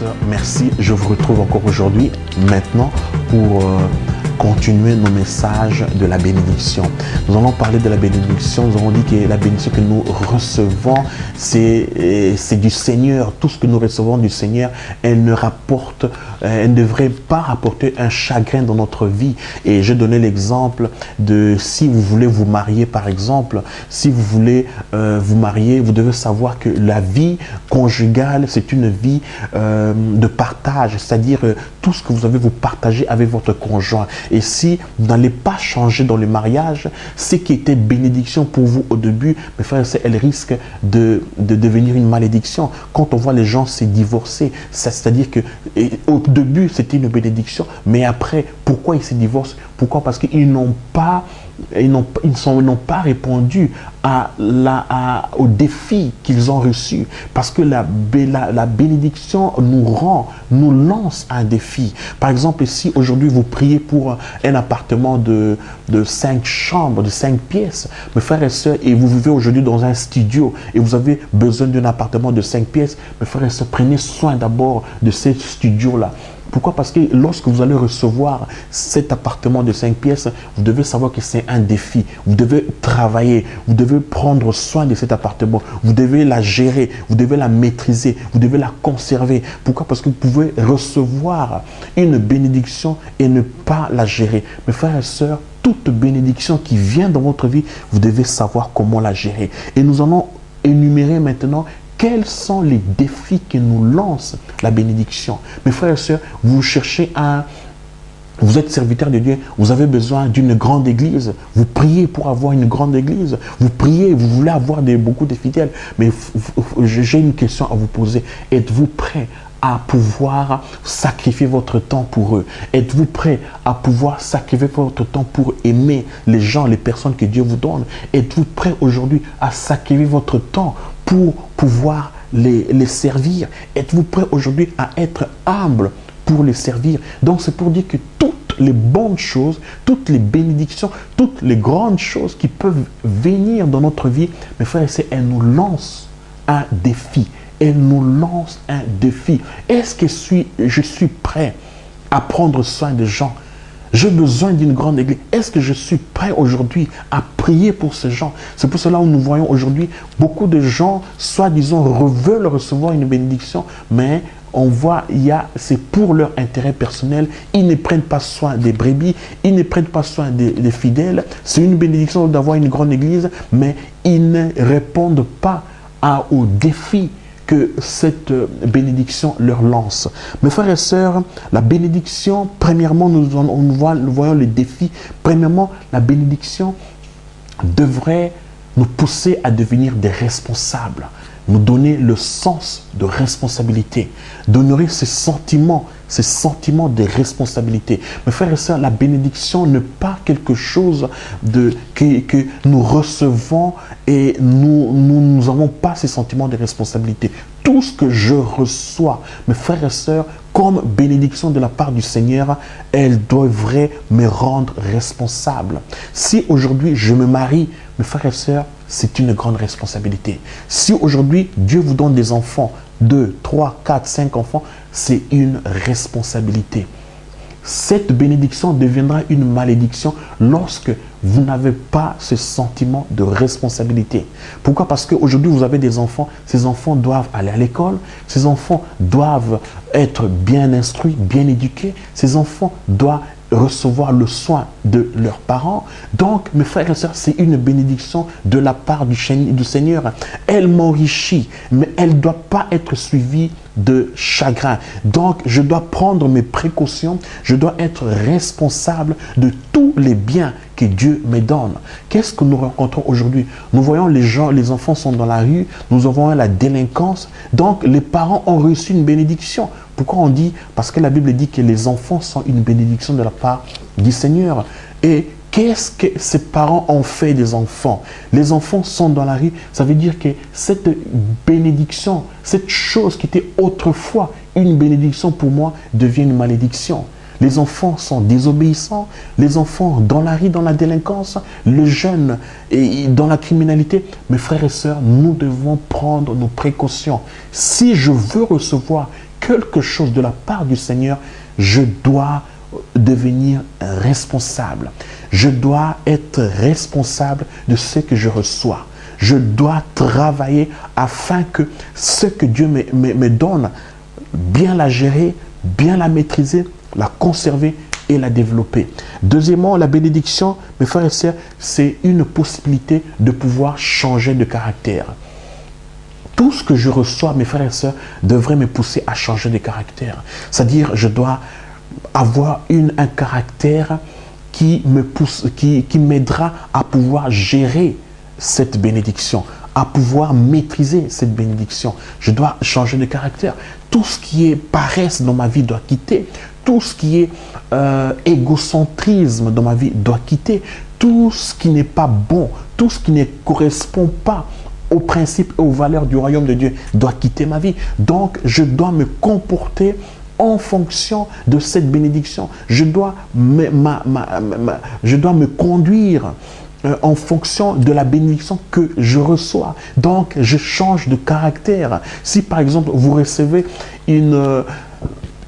sœurs, merci. Je vous retrouve encore aujourd'hui, maintenant, pour continuer nos messages de la bénédiction. Nous allons parler de la bénédiction. Nous avons dit que la bénédiction que nous recevons, c'est du Seigneur. Tout ce que nous recevons du Seigneur, elle ne devrait pas rapporter un chagrin dans notre vie. Et je donnais l'exemple de si vous voulez vous marier, par exemple. Si vous voulez vous marier, vous devez savoir que la vie conjugale, c'est une vie de partage. C'est-à-dire tout ce que vous avez, vous partagez avec votre conjoint. Et si vous n'allez pas changer dans le mariage, ce qui était bénédiction pour vous au début, mes frères et sœurs, elle risque de devenir une malédiction. Quand on voit les gens se divorcer, c'est-à-dire que au début, c'était une bénédiction, mais après, pourquoi ils se divorcent? Pourquoi? Parce qu'ils n'ont pas répondu au défi qu'ils ont reçu. Parce que la bénédiction nous lance un défi. Par exemple, si aujourd'hui vous priez pour un appartement de 5 chambres, de 5 pièces, mes frères et sœurs, et vous vivez aujourd'hui dans un studio et vous avez besoin d'un appartement de 5 pièces, mes frères et sœurs, prenez soin d'abord de ce studio-là. Pourquoi? Parce que lorsque vous allez recevoir cet appartement de 5 pièces, vous devez savoir que c'est un défi. Vous devez travailler, vous devez prendre soin de cet appartement, vous devez la gérer, vous devez la maîtriser, vous devez la conserver. Pourquoi? Parce que vous pouvez recevoir une bénédiction et ne pas la gérer. Mes frères et sœurs, toute bénédiction qui vient dans votre vie, vous devez savoir comment la gérer. Et nous allons énumérer maintenant quels sont les défis que nous lance la bénédiction. Mes frères et sœurs, vous êtes serviteur de Dieu, vous avez besoin d'une grande église, vous priez pour avoir une grande église, vous priez, vous voulez avoir beaucoup de fidèles, mais j'ai une question à vous poser. Êtes-vous prêt à pouvoir sacrifier votre temps pour eux? Êtes-vous prêt à pouvoir sacrifier votre temps pour aimer les gens, les personnes que Dieu vous donne? Êtes-vous prêt aujourd'hui à sacrifier votre temps pour pouvoir les servir? Êtes-vous prêt aujourd'hui à être humble pour les servir? Donc c'est pour dire que toutes les bonnes choses, toutes les bénédictions, toutes les grandes choses qui peuvent venir dans notre vie, mes frères et sœurs, elles nous lancent un défi. Elles nous lancent un défi. Est-ce que je suis prêt à prendre soin des gens? J'ai besoin d'une grande église. Est-ce que je suis prêt aujourd'hui à prier pour ces gens? C'est pour cela que nous voyons aujourd'hui beaucoup de gens, soi-disant, veulent recevoir une bénédiction, mais on voit, c'est pour leur intérêt personnel. Ils ne prennent pas soin des brebis, ils ne prennent pas soin des fidèles. C'est une bénédiction d'avoir une grande église, mais ils ne répondent pas au défi que cette bénédiction leur lance. Mes frères et sœurs, la bénédiction, premièrement, nous voyons le défi. Premièrement, la bénédiction devrait nous pousser à devenir des responsables, nous donner le sens de responsabilité, d'honorer ces sentiments de responsabilité. Mes frères et sœurs, la bénédiction n'est pas quelque chose que nous recevons et nous n'avons pas ces sentiments de responsabilité. Tout ce que je reçois, mes frères et sœurs, comme bénédiction de la part du Seigneur, elle devrait me rendre responsable. Si aujourd'hui je me marie, mes frères et sœurs, c'est une grande responsabilité. Si aujourd'hui Dieu vous donne des enfants, 2, 3, 4, 5 enfants, c'est une responsabilité. Cette bénédiction deviendra une malédiction lorsque vous n'avez pas ce sentiment de responsabilité. Pourquoi? Parce qu'aujourd'hui, vous avez des enfants. Ces enfants doivent aller à l'école. Ces enfants doivent être bien instruits, bien éduqués. Ces enfants doivent recevoir le soin de leurs parents. Donc, mes frères et sœurs, c'est une bénédiction de la part du Seigneur. Elle m'enrichit, mais elle ne doit pas être suivie de chagrin. Donc, je dois prendre mes précautions. Je dois être responsable de tous les biens que Dieu me donne. Qu'est-ce que nous rencontrons aujourd'hui? Nous voyons les enfants sont dans la rue, nous avons la délinquance. Donc, les parents ont reçu une bénédiction. Pourquoi on dit? Parce que la Bible dit que les enfants sont une bénédiction de la part du Seigneur. Et qu'est-ce que ces parents ont fait des enfants? Les enfants sont dans la rue. Ça veut dire que cette bénédiction, cette chose qui était autrefois une bénédiction pour moi, devient une malédiction. Les enfants sont désobéissants, les enfants dans la rue, dans la délinquance, les jeunes dans la criminalité. Mes frères et sœurs, nous devons prendre nos précautions. Si je veux recevoir quelque chose de la part du Seigneur, je dois devenir responsable. Je dois être responsable de ce que je reçois. Je dois travailler afin que ce que Dieu me donne, bien la gérer, bien la maîtriser, la conserver et la développer. Deuxièmement, la bénédiction, mes frères et sœurs, c'est une possibilité de pouvoir changer de caractère. Tout ce que je reçois, mes frères et sœurs, devrait me pousser à changer de caractère. C'est-à-dire, je dois avoir un caractère qui me pousse, qui m'aidera à pouvoir gérer cette bénédiction, à pouvoir maîtriser cette bénédiction. Je dois changer de caractère. Tout ce qui est paresse dans ma vie doit quitter. Tout ce qui est égocentrisme dans ma vie doit quitter. Tout ce qui n'est pas bon, tout ce qui ne correspond pas aux principes et aux valeurs du royaume de Dieu doit quitter ma vie. Donc, je dois me comporter en fonction de cette bénédiction. Je dois me conduire en fonction de la bénédiction que je reçois. Donc, je change de caractère. Si, par exemple, vous recevez une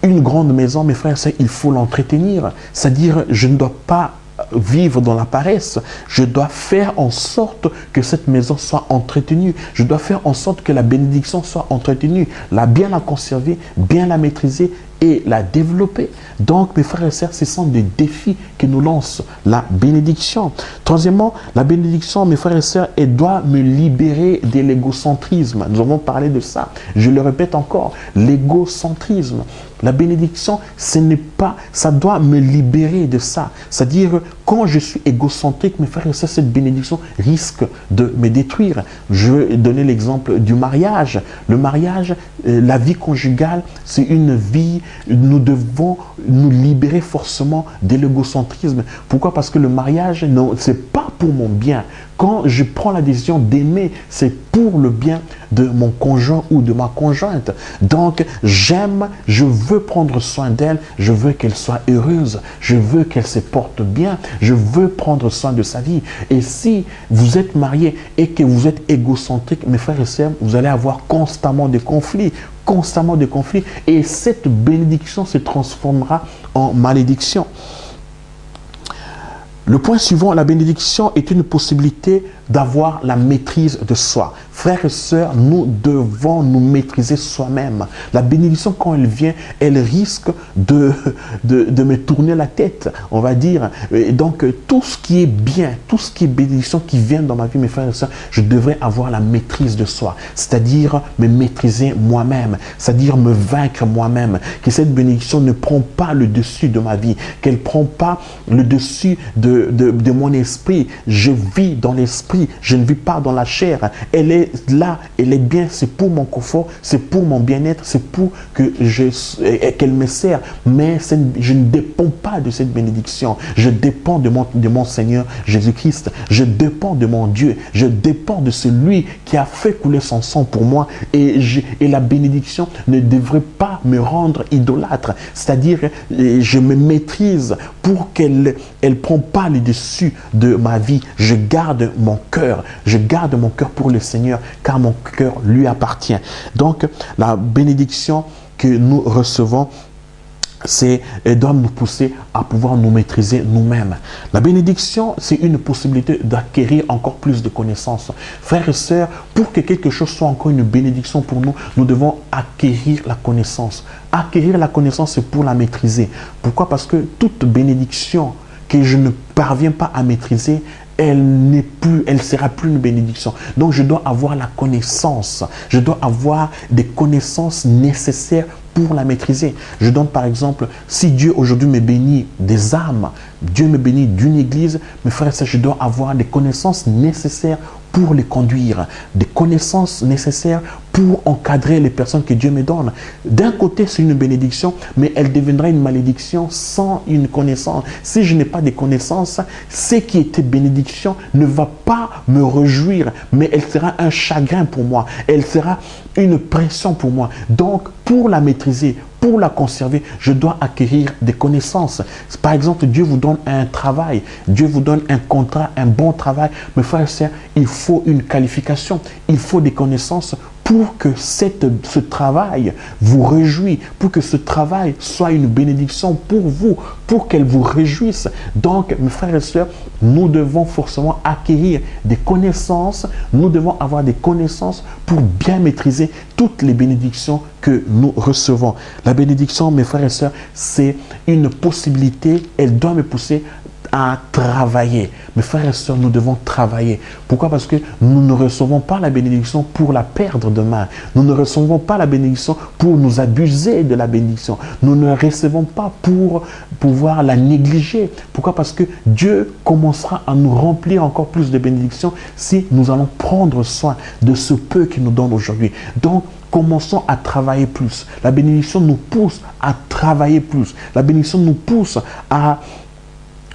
grande maison, mes frères, il faut l'entretenir. C'est-à-dire, je ne dois pas vivre dans la paresse. Je dois faire en sorte que cette maison soit entretenue. Je dois faire en sorte que la bénédiction soit entretenue. Bien la conserver, bien la maîtriser et la développer. Donc, mes frères et sœurs, ce sont des défis que nous lance la bénédiction. Troisièmement, la bénédiction, mes frères et sœurs, elle doit me libérer de l'égocentrisme. Nous avons parlé de ça. Je le répète encore, l'égocentrisme. La bénédiction, ce n'est pas, ça doit me libérer de ça. C'est-à-dire, quand je suis égocentrique, mes frères et sœurs, cette bénédiction risque de me détruire. Je vais donner l'exemple du mariage. Le mariage, la vie conjugale, c'est une vie, nous devons nous libérer forcément de l'égocentrisme. Pourquoi? Parce que le mariage, ce n'est pas pour mon bien. Quand je prends la décision d'aimer, c'est pour le bien de mon conjoint ou de ma conjointe. Donc, j'aime, je veux prendre soin d'elle, je veux qu'elle soit heureuse, je veux qu'elle se porte bien, je veux prendre soin de sa vie. Et si vous êtes marié et que vous êtes égocentrique, mes frères et sœurs, vous allez avoir constamment des conflits. Et cette bénédiction se transformera en malédiction. Le point suivant, la bénédiction est une possibilité d'avoir la maîtrise de soi. Frères et sœurs, nous devons nous maîtriser soi-même. La bénédiction, quand elle vient, elle risque de me tourner la tête, on va dire. Et donc, tout ce qui est bien, tout ce qui est bénédiction qui vient dans ma vie, mes frères et sœurs, je devrais avoir la maîtrise de soi. C'est-à-dire me maîtriser moi-même, c'est-à-dire me vaincre moi-même. Que cette bénédiction ne prend pas le dessus de ma vie, qu'elle ne prend pas le dessus de mon esprit. Je vis dans l'esprit, je ne vis pas dans la chair. Elle est là, elle est bien, c'est pour mon confort, c'est pour mon bien-être, c'est pour qu'elle me sert. Mais je ne dépends pas de cette bénédiction. Je dépends de mon Seigneur Jésus-Christ. Je dépends de mon Dieu. Je dépends de celui qui a fait couler son sang pour moi. Et la bénédiction ne devrait pas me rendre idolâtre. C'est-à-dire, je me maîtrise pour qu'elle ne prenne pas le dessus de ma vie. Je garde mon cœur. Je garde mon cœur pour le Seigneur, car mon cœur lui appartient. Donc, la bénédiction que nous recevons, elle doit nous pousser à pouvoir nous maîtriser nous-mêmes. La bénédiction, c'est une possibilité d'acquérir encore plus de connaissances. Frères et sœurs, pour que quelque chose soit encore une bénédiction pour nous, nous devons acquérir la connaissance. Acquérir la connaissance, c'est pour la maîtriser. Pourquoi? Parce que toute bénédiction que je ne parviens pas à maîtriser, elle sera plus une bénédiction. Donc, je dois avoir la connaissance. Je dois avoir des connaissances nécessaires pour la maîtriser. Je donne par exemple, si Dieu aujourd'hui me bénit des âmes, Dieu me bénit d'une église, mes frères et sœurs, je dois avoir des connaissances nécessaires pour les conduire, des connaissances nécessaires pour encadrer les personnes que Dieu me donne. D'un côté, c'est une bénédiction, mais elle deviendra une malédiction sans une connaissance. Si je n'ai pas de connaissances, ce qui était bénédiction ne va pas me réjouir, mais elle sera un chagrin pour moi. Elle sera une pression pour moi. Donc, pour la maîtriser, pour la conserver, je dois acquérir des connaissances. Par exemple, Dieu vous donne un travail, Dieu vous donne un contrat, un bon travail. Mes frères et sœurs, il faut une qualification, il faut des connaissances pour que ce travail vous réjouisse, pour que ce travail soit une bénédiction pour vous, pour qu'elle vous réjouisse. Donc, mes frères et sœurs, nous devons forcément acquérir des connaissances, nous devons avoir des connaissances pour bien maîtriser toutes les bénédictions que nous recevons. La bénédiction, mes frères et sœurs, c'est une possibilité, elle doit me pousser à travailler. Mes frères et sœurs, nous devons travailler. Pourquoi? Parce que nous ne recevons pas la bénédiction pour la perdre demain. Nous ne recevons pas la bénédiction pour nous abuser de la bénédiction. Nous ne recevons pas pour pouvoir la négliger. Pourquoi? Parce que Dieu commencera à nous remplir encore plus de bénédictions si nous allons prendre soin de ce peu qu'il nous donne aujourd'hui. Donc, commençons à travailler plus. La bénédiction nous pousse à travailler plus. La bénédiction nous pousse à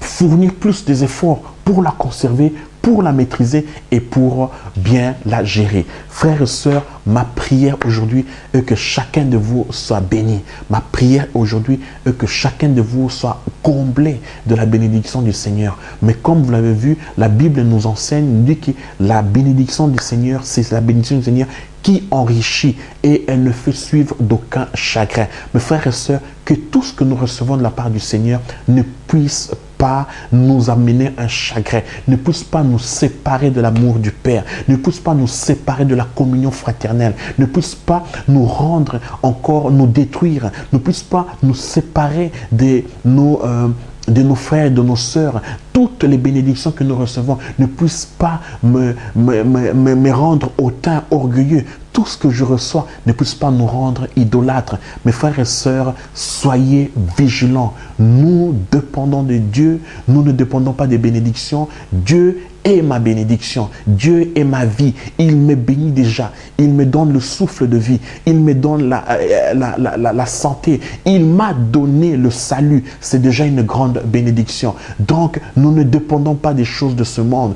fournir plus des efforts pour la conserver, pour la maîtriser et pour bien la gérer. Frères et sœurs, ma prière aujourd'hui est que chacun de vous soit béni. Ma prière aujourd'hui est que chacun de vous soit comblé de la bénédiction du Seigneur. Mais comme vous l'avez vu, la Bible nous enseigne, nous dit que la bénédiction du Seigneur, c'est la bénédiction du Seigneur qui enrichit et elle ne fait suivre d'aucun chagrin. Mes frères et sœurs, que tout ce que nous recevons de la part du Seigneur ne puisse pas nous amener un chagrin, ne puisse pas nous séparer de l'amour du Père, ne puisse pas nous séparer de la communion fraternelle, ne puisse pas nous rendre encore, nous détruire, ne puisse pas nous séparer de nos frères, de nos sœurs. Toutes les bénédictions que nous recevons ne puissent pas me rendre hautain, orgueilleux. Tout ce que je reçois ne puisse pas nous rendre idolâtres. Mes frères et sœurs, soyez vigilants. Nous dépendons de Dieu. Nous ne dépendons pas des bénédictions. Dieu est ma bénédiction. Dieu est ma vie. Il me bénit déjà. Il me donne le souffle de vie. Il me donne la santé. Il m'a donné le salut. C'est déjà une grande bénédiction. Donc, nous ne dépendons pas des choses de ce monde.